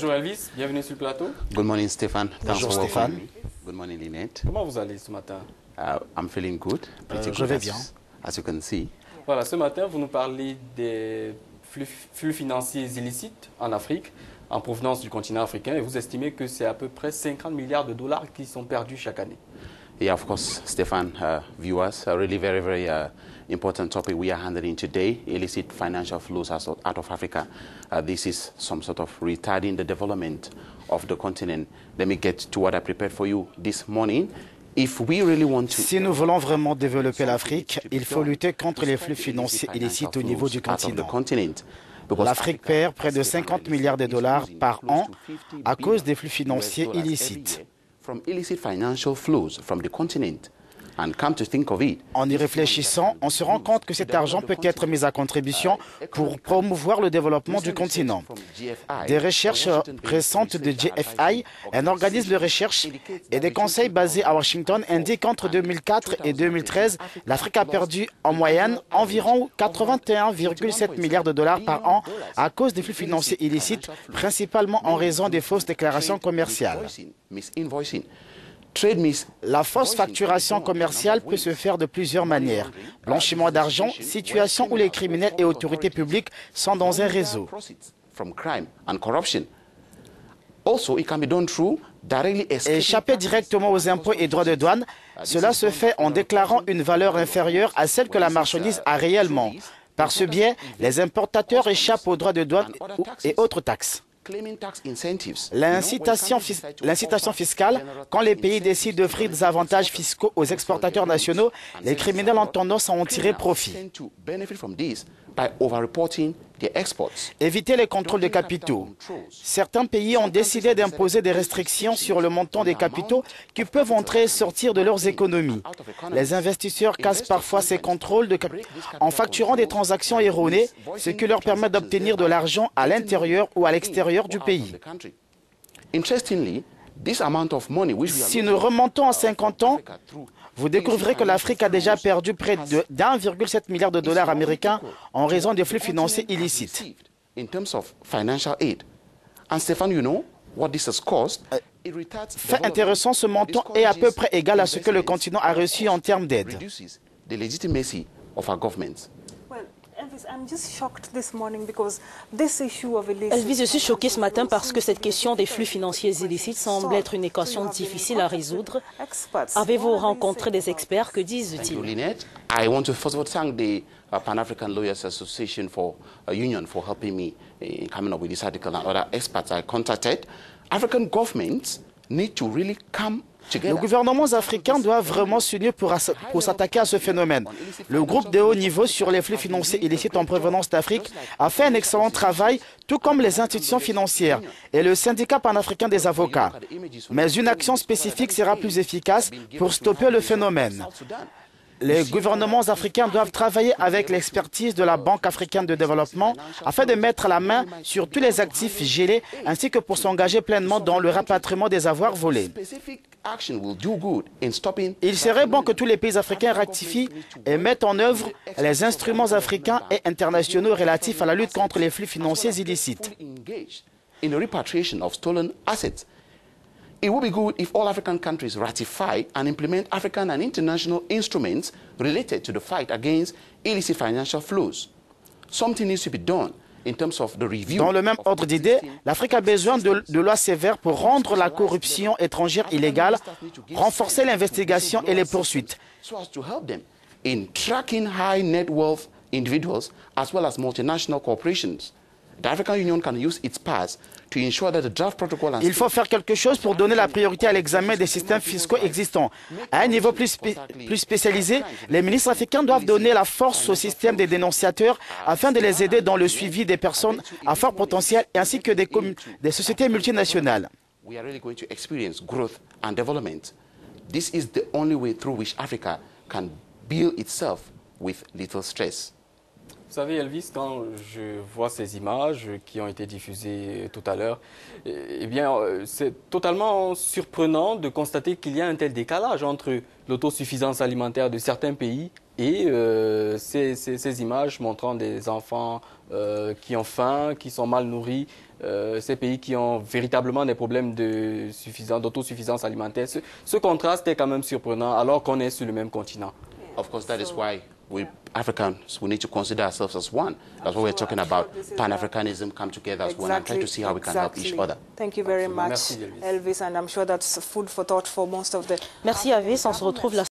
Bonjour Elvis, bienvenue sur le plateau. Good morning, Stefan. Bonjour Stéphane. Good morning, Lynette. Comment vous allez ce matin? I'm feeling good. Je vais bien. As you can see. Voilà, ce matin, vous nous parlez des flux financiers illicites en Afrique, en provenance du continent africain, et vous estimez que c'est à peu près 50 milliards de dollars qui sont perdus chaque année. Yeah, of course, Stefan, viewers, a really very important topic we are handling today, illicit financial flows out of Africa. This is some sort of retarding the development of the continent. Let me get to what I prepared for you this morning. If we really want to, Si nous voulons vraiment développer l'Afrique, il faut lutter contre les flux financiers illicites au niveau du continent. L'Afrique perd près de 50 milliards de dollars par an à cause des flux financiers illicites. En y réfléchissant, on se rend compte que cet argent peut être mis à contribution pour promouvoir le développement du continent. Des recherches récentes de GFI, un organisme de recherche, et des conseils basés à Washington indiquent qu'entre 2004 et 2013, l'Afrique a perdu en moyenne environ 81,7 milliards de dollars par an à cause des flux financiers illicites, principalement en raison des fausses déclarations commerciales. La fausse facturation commerciale peut se faire de plusieurs manières. Blanchiment d'argent, situation où les criminels et autorités publiques sont dans un réseau. Échapper directement aux impôts et droits de douane, cela se fait en déclarant une valeur inférieure à celle que la marchandise a réellement. Par ce biais, les importateurs échappent aux droits de douane et autres taxes. L'incitation fiscale, quand les pays décident d'offrir des avantages fiscaux aux exportateurs nationaux, les criminels ont tendance à en tirer profit. Éviter les contrôles de capitaux. Certains pays ont décidé d'imposer des restrictions sur le montant des capitaux qui peuvent entrer et sortir de leurs économies. Les investisseurs cassent parfois ces contrôles en facturant des transactions erronées, ce qui leur permet d'obtenir de l'argent à l'intérieur ou à l'extérieur du pays. Si nous remontons à 50 ans, vous découvrirez que l'Afrique a déjà perdu près de 1,7 milliard de dollars américains en raison des flux financiers illicites. Fait intéressant, ce montant est à peu près égal à ce que le continent a reçu en termes d'aide. Elvis, je suis choquée ce matin parce que cette question des flux financiers illicites semble être une équation difficile à résoudre. Avez-vous rencontré des experts? Que disent-ils? I want to first of all thank the Pan-African Lawyers Association for Union for helping me in coming up with this article and other experts I contacted. African governments need to really come. Les gouvernements africains doivent vraiment s'unir pour s'attaquer à ce phénomène. Le groupe de haut niveau sur les flux financiers illicites en provenance d'Afrique a fait un excellent travail, tout comme les institutions financières et le syndicat panafricain des avocats. Mais une action spécifique sera plus efficace pour stopper le phénomène. Les gouvernements africains doivent travailler avec l'expertise de la Banque africaine de développement afin de mettre la main sur tous les actifs gelés ainsi que pour s'engager pleinement dans le rapatriement des avoirs volés. Il serait bon que tous les pays africains ratifient et mettent en œuvre les instruments africains et internationaux relatifs à la lutte contre les flux financiers illicites. It would be good if all African countries ratify and implement African and international instruments related to the fight against illicit financial flows. Something needs to be done in terms of the review. Dans le même ordre d'idée, l'Afrique a besoin de lois sévères pour rendre la corruption étrangère illégale, renforcer l'investigation et les poursuites. So as to help them in tracking high net worth individuals as well as multinational corporations. The African Union can use its powers to ensure that the draft protocol and Il faut faire quelque chose pour donner la priorité à l'examen des systèmes fiscaux existants. À un niveau plus spécialisé, les ministres africains doivent donner la force au système des dénonciateurs afin de les aider dans le suivi des personnes à fort potentiel ainsi que des sociétés multinationales. We are really going to experience growth and development. This is the only way through which Africa can build itself with little stress. Vous savez, Elvis, quand je vois ces images qui ont été diffusées tout à l'heure, eh bien, c'est totalement surprenant de constater qu'il y a un tel décalage entre l'autosuffisance alimentaire de certains pays Et ces images montrant des enfants qui ont faim, qui sont mal nourris, ces pays qui ont véritablement des problèmes d'autosuffisance alimentaire, ce contraste est quand même surprenant alors qu'on est sur le même continent. Of course, that is why we Africans, we need to consider ourselves as one. That's what we're talking about. Pan-Africanism, come together as one and try to see how we can help each other. Thank you very much, Elvis, and I'm sure that's food for thought for most of the... Merci Elvis, on se retrouve la